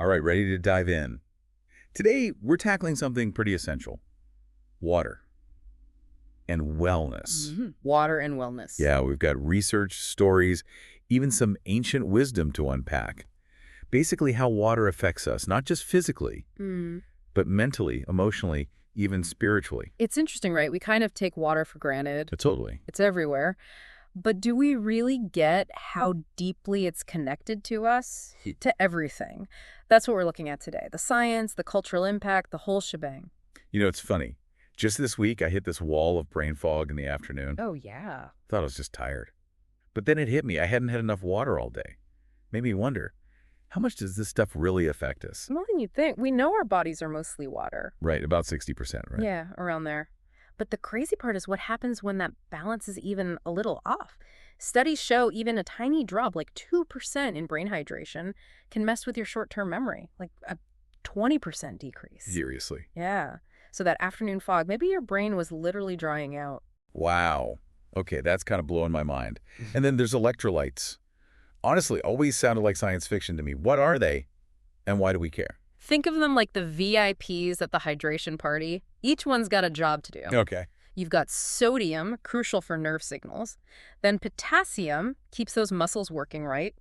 All right, ready to dive in. Today, we're tackling something pretty essential. Water and wellness. Water and wellness. Yeah, we've got research, stories, even some ancient wisdom to unpack. Basically how water affects us, not just physically, but mentally, emotionally, even spiritually. It's interesting, right? We kind of take water for granted. Totally. It's everywhere. But do we really get how deeply it's connected to us? To everything. That's what we're looking at today. The science, the cultural impact, the whole shebang. You know, it's funny. Just this week, I hit this wall of brain fog in the afternoon. Oh, yeah. Thought I was just tired. But then it hit me. I hadn't had enough water all day. Made me wonder, how much does this stuff really affect us? More than you think. We know our bodies are mostly water. Right, about 60%, right? Yeah, around there. But the crazy part is what happens when that balance is even a little off. Studies show even a tiny drop, like 2% in brain hydration, can mess with your short-term memory, like a 20% decrease. Seriously. Yeah. So that afternoon fog, maybe your brain was literally drying out. Wow. Okay, that's kind of blowing my mind. And then there's electrolytes. Honestly, always sounded like science fiction to me. What are they, and why do we care? Think of them like the VIPs at the hydration party. Each one's got a job to do. Okay. You've got sodium, crucial for nerve signals. Then potassium keeps those muscles working right.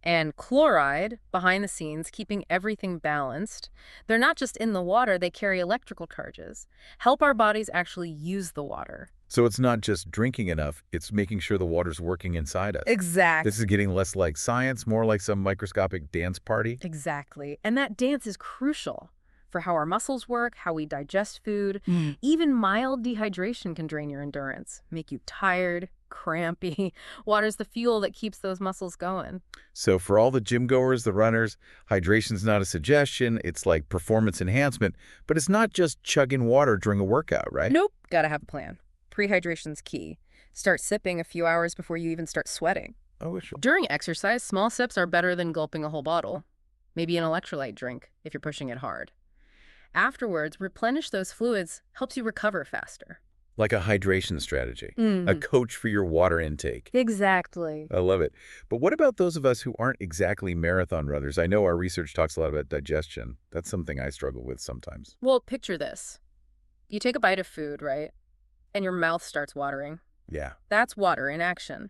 And chloride, behind the scenes, keeping everything balanced. They're not just in the water, they carry electrical charges. Help our bodies actually use the water. So it's not just drinking enough, it's making sure the water's working inside us. Exactly. This is getting less like science, more like some microscopic dance party. Exactly. And that dance is crucial for how our muscles work, how we digest food. Even mild dehydration can drain your endurance, make you tired, crampy. Water's the fuel that keeps those muscles going. So for all the gym goers, the runners, hydration's not a suggestion, it's like performance enhancement, but it's not just chugging water during a workout, right? Nope. Gotta have a plan. Prehydration's key. Start sipping a few hours before you even start sweating. Oh, sure. During exercise, small sips are better than gulping a whole bottle. Maybe an electrolyte drink if you're pushing it hard. Afterwards, replenish those fluids helps you recover faster. Like a hydration strategy, a coach for your water intake. Exactly. I love it. But what about those of us who aren't exactly marathon runners? I know our research talks a lot about digestion. That's something I struggle with sometimes. Well, picture this. You take a bite of food, right? And your mouth starts watering. Yeah. That's water in action.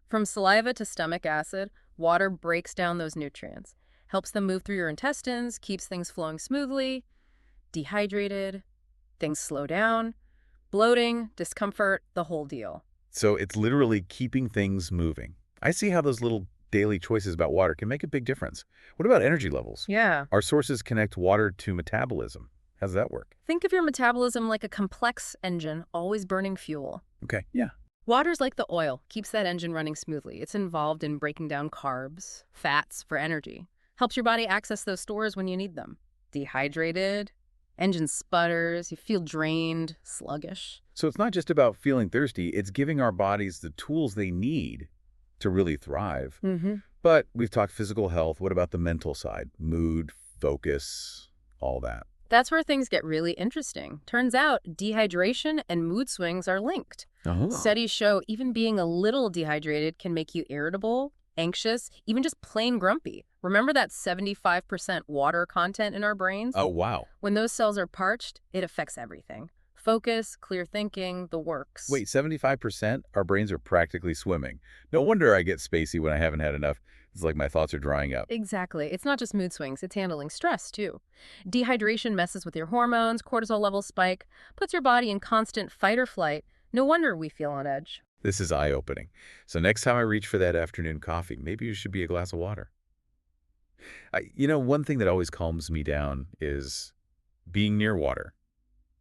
From saliva to stomach acid, water breaks down those nutrients, helps them move through your intestines, keeps things flowing smoothly. Dehydrated, things slow down, bloating, discomfort, the whole deal. So it's literally keeping things moving. I see how those little daily choices about water can make a big difference. What about energy levels? Yeah. Our sources connect water to metabolism. How does that work? Think of your metabolism like a complex engine, always burning fuel. Okay, yeah. Water's like the oil, keeps that engine running smoothly. It's involved in breaking down carbs, fats for energy. Helps your body access those stores when you need them. Dehydrated, engine sputters, you feel drained, sluggish. So it's not just about feeling thirsty, it's giving our bodies the tools they need to really thrive. But we've talked physical health. What about the mental side? Mood, focus, all that. That's where things get really interesting. Turns out dehydration and mood swings are linked. Studies show even being a little dehydrated can make you irritable, anxious, even just plain grumpy. Remember that 75% water content in our brains? Oh, wow. When those cells are parched, it affects everything. Focus, clear thinking, the works. Wait, 75%? Our brains are practically swimming. No wonder I get spacey when I haven't had enough. It's like my thoughts are drying up. Exactly. It's not just mood swings, it's handling stress, too. Dehydration messes with your hormones, cortisol levels spike, puts your body in constant fight or flight. No wonder we feel on edge. This is eye-opening. So next time I reach for that afternoon coffee, maybe it should be a glass of water. You know, one thing that always calms me down is being near water.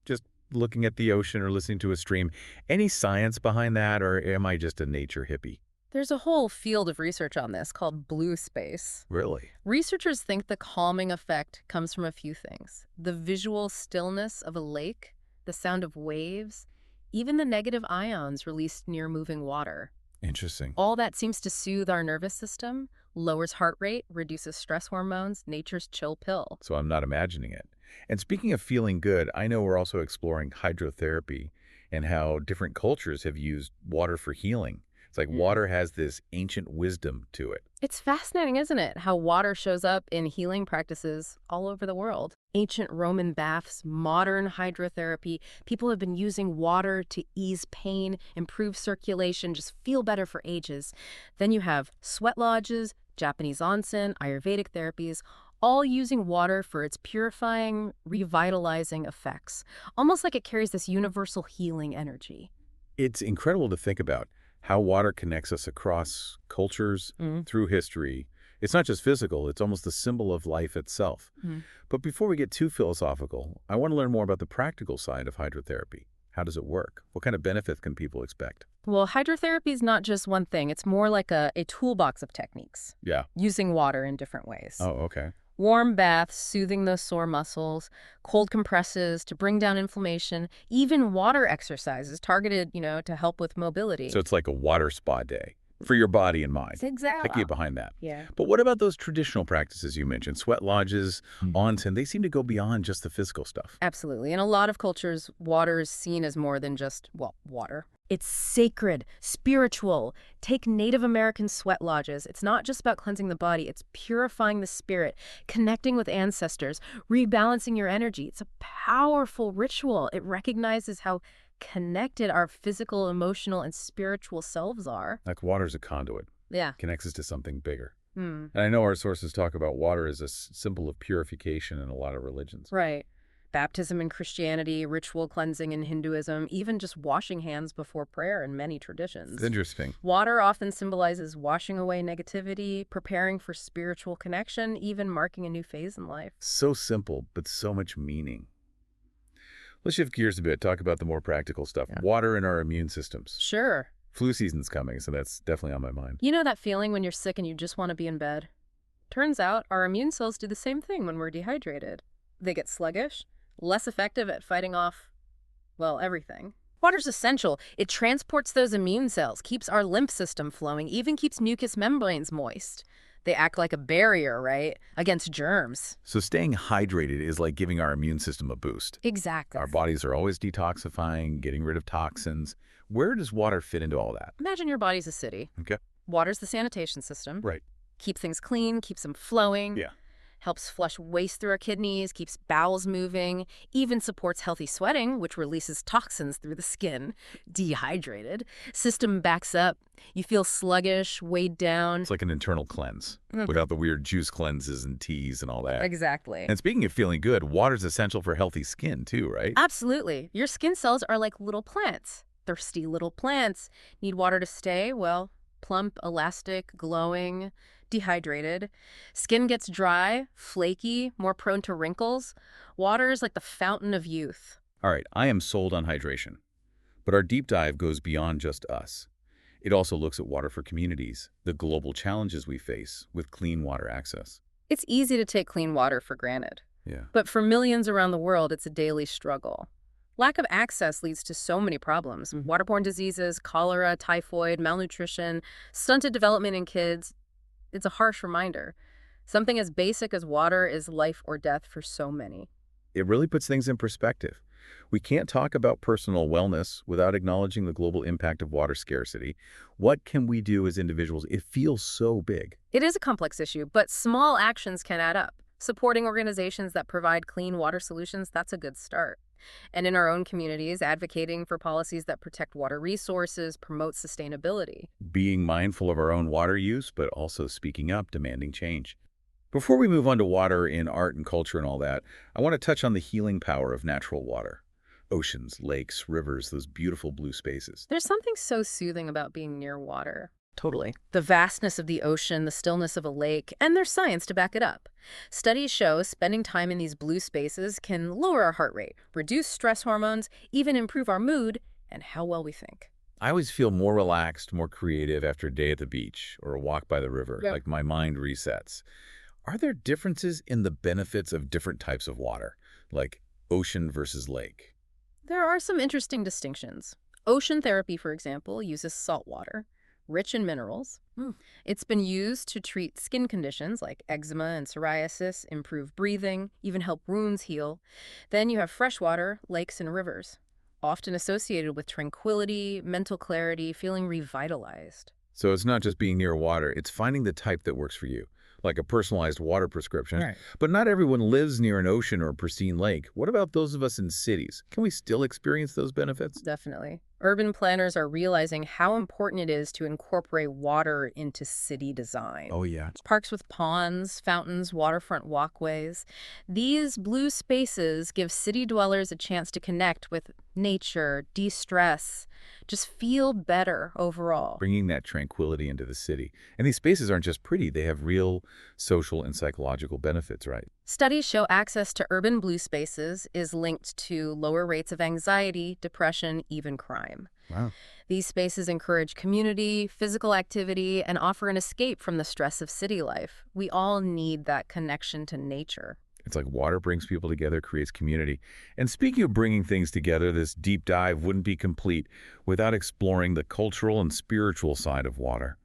Just looking at the ocean or listening to a stream. Any science behind that, or am I just a nature hippie? There's a whole field of research on this called blue space. Really? Researchers think the calming effect comes from a few things. The visual stillness of a lake, the sound of waves, even the negative ions released near moving water. Interesting. All that seems to soothe our nervous system, lowers heart rate, reduces stress hormones, nature's chill pill. So I'm not imagining it. And speaking of feeling good, I know we're also exploring hydrotherapy and how different cultures have used water for healing. It's like Yeah. water has this ancient wisdom to it. It's fascinating, isn't it, how water shows up in healing practices all over the world. Ancient Roman baths, modern hydrotherapy. People have been using water to ease pain, improve circulation, just feel better for ages. Then you have sweat lodges, Japanese onsen, Ayurvedic therapies, all using water for its purifying, revitalizing effects. Almost like it carries this universal healing energy. It's incredible to think about how water connects us across cultures, Mm. through history. It's not just physical, it's almost the symbol of life itself. Mm. But before we get too philosophical, I want to learn more about the practical side of hydrotherapy. How does it work? What kind of benefits can people expect? Well, hydrotherapy is not just one thing. It's more like a toolbox of techniques, Yeah. using water in different ways. Oh, okay. Warm baths, soothing those sore muscles, cold compresses to bring down inflammation, even water exercises targeted, to help with mobility. So it's like a water spa day for your body and mind. I can Exactly. get behind that. Yeah. But what about those traditional practices you mentioned? Sweat lodges, Mm. onsen, they seem to go beyond just the physical stuff. Absolutely. In a lot of cultures, water is seen as more than just, well, water. It's sacred, spiritual. Take Native American sweat lodges. It's not just about cleansing the body, it's purifying the spirit, connecting with ancestors, rebalancing your energy. It's a powerful ritual. It recognizes how connected our physical, emotional, and spiritual selves are. Like water's a conduit, Yeah. connects us to something bigger. Hmm. And I know our sources talk about water as a symbol of purification in a lot of religions. Right. Baptism in Christianity, ritual cleansing in Hinduism, even just washing hands before prayer in many traditions. It's interesting. Water often symbolizes washing away negativity, preparing for spiritual connection, even marking a new phase in life. So simple, but so much meaning. Let's shift gears a bit, talk about the more practical stuff. Yeah. Water in our immune systems. Sure. Flu season's coming, so that's definitely on my mind. You know that feeling when you're sick and you just want to be in bed? Turns out our immune cells do the same thing when we're dehydrated. They get sluggish, less effective at fighting off, well, everything. Water's essential. It transports those immune cells, keeps our lymph system flowing, even keeps mucous membranes moist. They act like a barrier, right, against germs. So staying hydrated is like giving our immune system a boost. Exactly. Our bodies are always detoxifying, getting rid of toxins. Where does water fit into all that? Imagine your body's a city. Okay. Water's the sanitation system. Right. Keeps things clean, keeps them flowing. Yeah. Helps flush waste through our kidneys, keeps bowels moving, even supports healthy sweating, which releases toxins through the skin. Dehydrated. System backs up. You feel sluggish, weighed down. It's like an internal cleanse Mhm. without the weird juice cleanses and teas and all that. Exactly. And speaking of feeling good, water's essential for healthy skin too, right? Absolutely. Your skin cells are like little plants. Thirsty little plants. Need water to stay, well, plump, elastic, glowing, dehydrated. Skin gets dry, flaky, more prone to wrinkles. Water is like the fountain of youth. All right, I am sold on hydration. But our deep dive goes beyond just us. It also looks at water for communities, the global challenges we face with clean water access. It's easy to take clean water for granted, Yeah. but for millions around the world, it's a daily struggle. Lack of access leads to so many problems. Waterborne diseases, cholera, typhoid, malnutrition, stunted development in kids. It's a harsh reminder. Something as basic as water is life or death for so many. It really puts things in perspective. We can't talk about personal wellness without acknowledging the global impact of water scarcity. What can we do as individuals? It feels so big. It is a complex issue, but small actions can add up. Supporting organizations that provide clean water solutions, that's a good start. And in our own communities, advocating for policies that protect water resources, promote sustainability. Being mindful of our own water use, but also speaking up, demanding change. Before we move on to water in art and culture and all that, I want to touch on the healing power of natural water. Oceans, lakes, rivers, those beautiful blue spaces. There's something so soothing about being near water. Totally. The vastness of the ocean, the stillness of a lake, and there's science to back it up. Studies show spending time in these blue spaces can lower our heart rate, reduce stress hormones, even improve our mood and how well we think. I always feel more relaxed, more creative after a day at the beach or a walk by the river, Yeah. like my mind resets. Are there differences in the benefits of different types of water, like ocean versus lake? There are some interesting distinctions. Ocean therapy, for example, uses salt water, rich in minerals. It's been used to treat skin conditions like eczema and psoriasis, improve breathing, even help wounds heal. Then you have freshwater, lakes and rivers. often associated with tranquility, mental clarity, feeling revitalized. So it's not just being near water, it's finding the type that works for you, like a personalized water prescription. Right. But not everyone lives near an ocean or a pristine lake. What about those of us in cities? Can we still experience those benefits? Definitely. Urban planners are realizing how important it is to incorporate water into city design. Oh, yeah. Parks with ponds, fountains, waterfront walkways. These blue spaces give city dwellers a chance to connect with nature, de-stress, just feel better overall. Bringing that tranquility into the city. And these spaces aren't just pretty, they have real social and psychological benefits, right? Studies show access to urban blue spaces is linked to lower rates of anxiety, depression, even crime. Wow. These spaces encourage community, physical activity, and offer an escape from the stress of city life. We all need that connection to nature. It's like water brings people together, creates community. And speaking of bringing things together, this deep dive wouldn't be complete without exploring the cultural and spiritual side of water.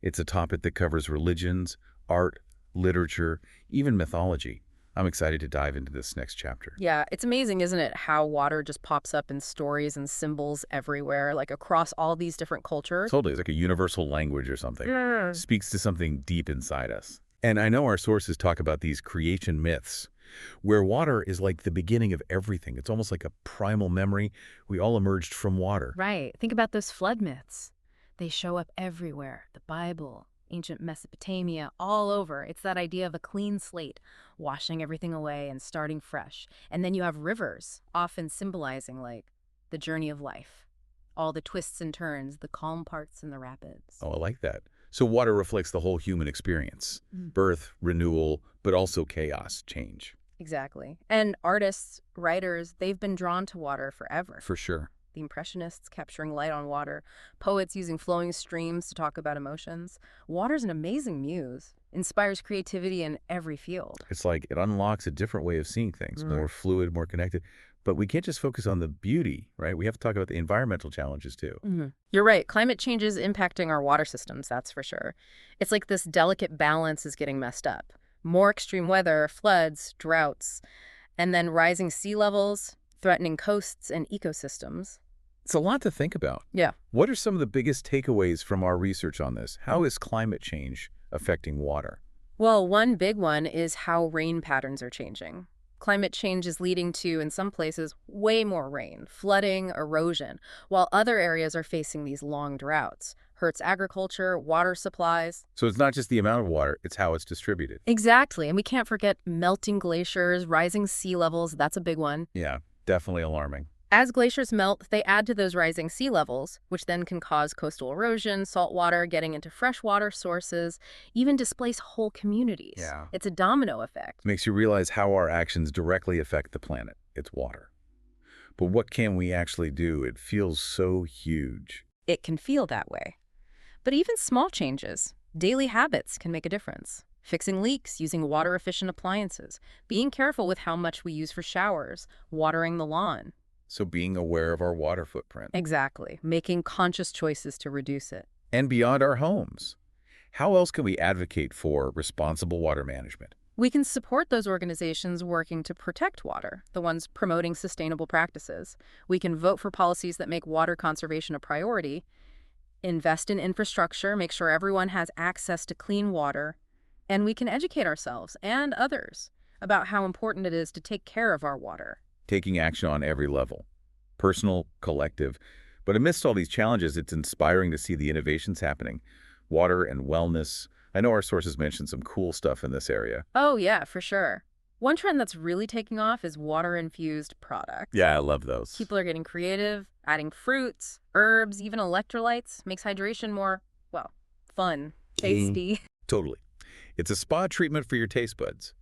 It's a topic that covers religions, art, literature, even mythology. I'm excited to dive into this next chapter. Yeah, it's amazing, isn't it, how water just pops up in stories and symbols everywhere, like across all these different cultures. Totally, it's like a universal language or something. Yeah. Speaks to something deep inside us. And I know our sources talk about these creation myths, where water is like the beginning of everything. It's almost like a primal memory. We all emerged from water. Right. Think about those flood myths. They show up everywhere. The Bible, ancient Mesopotamia, all over. It's that idea of a clean slate, washing everything away and starting fresh. And then you have rivers, often symbolizing like the journey of life. All the twists and turns, the calm parts and the rapids. Oh, I like that. So water reflects the whole human experience. Mm. Birth, renewal, but also chaos, change. Exactly. And artists, writers, they've been drawn to water forever. For sure. The Impressionists capturing light on water, poets using flowing streams to talk about emotions. Water's an amazing muse, inspires creativity in every field. It's like it unlocks a different way of seeing things, Mm. more fluid, more connected. But we can't just focus on the beauty, right? We have to talk about the environmental challenges too. You're right. Climate change is impacting our water systems, that's for sure. It's like this delicate balance is getting messed up. More extreme weather, floods, droughts, and then rising sea levels, threatening coasts and ecosystems. It's a lot to think about. Yeah. What are some of the biggest takeaways from our research on this? How is climate change affecting water? Well, one big one is how rain patterns are changing. Climate change is leading to, in some places, way more rain, flooding, erosion, while other areas are facing these long droughts. Hurts agriculture, water supplies. So it's not just the amount of water, it's how it's distributed. Exactly, and we can't forget melting glaciers, rising sea levels, that's a big one. Yeah, definitely alarming. As glaciers melt, they add to those rising sea levels, which then can cause coastal erosion, salt water getting into freshwater sources, even displace whole communities. Yeah. It's a domino effect. Makes you realize how our actions directly affect the planet. It's water. But what can we actually do? It feels so huge. It can feel that way. But even small changes, daily habits can make a difference. Fixing leaks, using water-efficient appliances, being careful with how much we use for showers, watering the lawn. So being aware of our water footprint. Exactly. Making conscious choices to reduce it. And beyond our homes. How else can we advocate for responsible water management? We can support those organizations working to protect water, the ones promoting sustainable practices. We can vote for policies that make water conservation a priority, invest in infrastructure, make sure everyone has access to clean water, and we can educate ourselves and others about how important it is to take care of our water. Taking action on every level, personal, collective. But amidst all these challenges, it's inspiring to see the innovations happening. Water and wellness. I know our sources mentioned some cool stuff in this area. Oh, yeah, for sure. One trend that's really taking off is water-infused products. Yeah, I love those. People are getting creative, adding fruits, herbs, even electrolytes. Makes hydration more, well, fun, tasty. Totally. It's a spa treatment for your taste buds.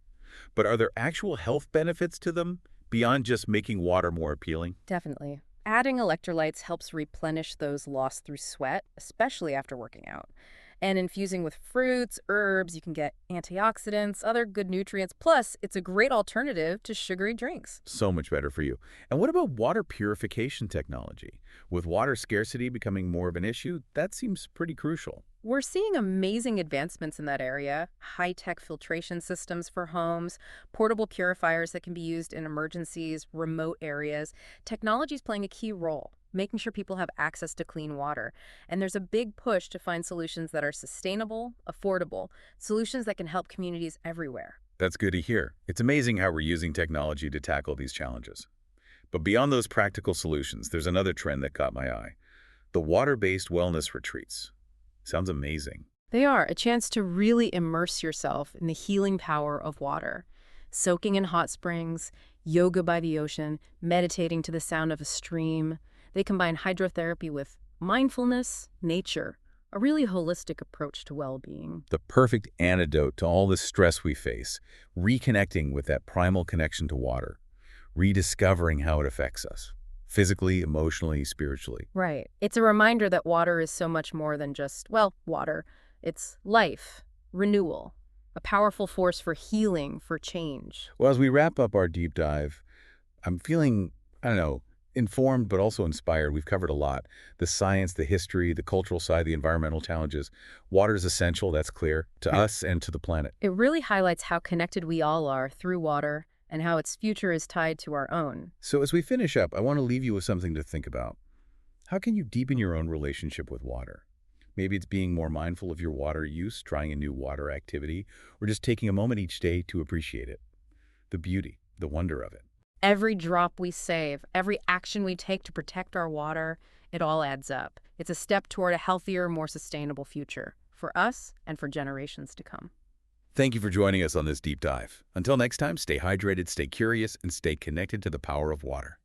But are there actual health benefits to them beyond just making water more appealing? Definitely. Adding electrolytes helps replenish those lost through sweat, especially after working out. And infusing with fruits, herbs, you can get antioxidants, other good nutrients. Plus, it's a great alternative to sugary drinks. So much better for you. And what about water purification technology? With water scarcity becoming more of an issue, that seems pretty crucial. We're seeing amazing advancements in that area. High-tech filtration systems for homes, portable purifiers that can be used in emergencies, remote areas. Technology is playing a key role, making sure people have access to clean water. And there's a big push to find solutions that are sustainable, affordable, solutions that can help communities everywhere. That's good to hear. It's amazing how we're using technology to tackle these challenges. But beyond those practical solutions, there's another trend that caught my eye. The water-based wellness retreats. Sounds amazing. They are a chance to really immerse yourself in the healing power of water. Soaking in hot springs, yoga by the ocean, meditating to the sound of a stream. They combine hydrotherapy with mindfulness, nature, a really holistic approach to well-being. The perfect antidote to all the stress we face, reconnecting with that primal connection to water, rediscovering how it affects us, physically, emotionally, spiritually. Right. It's a reminder that water is so much more than just, well, water. It's life, renewal, a powerful force for healing, for change. Well, as we wrap up our deep dive, I'm feeling, I don't know, informed but also inspired. We've covered a lot. The science, the history, the cultural side, the environmental challenges. Water is essential, that's clear, to us and to the planet. It really highlights how connected we all are through water and how its future is tied to our own. So as we finish up, I want to leave you with something to think about. How can you deepen your own relationship with water? Maybe it's being more mindful of your water use, trying a new water activity, or just taking a moment each day to appreciate it. The beauty, the wonder of it. Every drop we save, every action we take to protect our water, it all adds up. It's a step toward a healthier, more sustainable future for us and for generations to come. Thank you for joining us on this deep dive. Until next time, stay hydrated, stay curious, and stay connected to the power of water.